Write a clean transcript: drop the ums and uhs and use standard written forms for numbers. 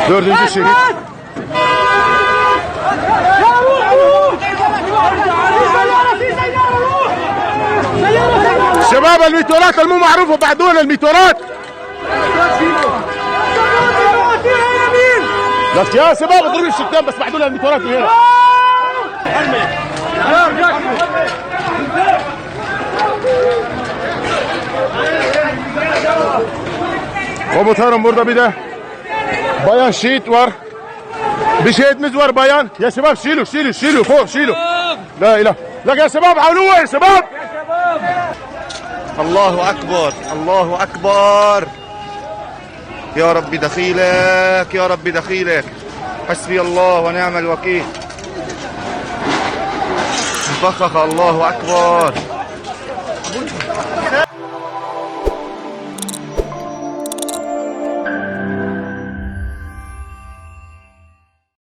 Dördüncü şehit. شباب الميتورات المو معروفة بعدونا الميتورات. بس يا شباب اضربوا الشتان بس بعدونا الميتورات هنا. Komutanım burada bir de bayan şehit var. Bir şehitimiz var bayan. Ya şebab şilu fوق şilu. La ilah. Lak ya şebab حاولوها ya şebab. الله أكبر الله أكبر يا رب دخيلك يا رب دخيلك حسبي الله ونعم الوكيل فخخ الله أكبر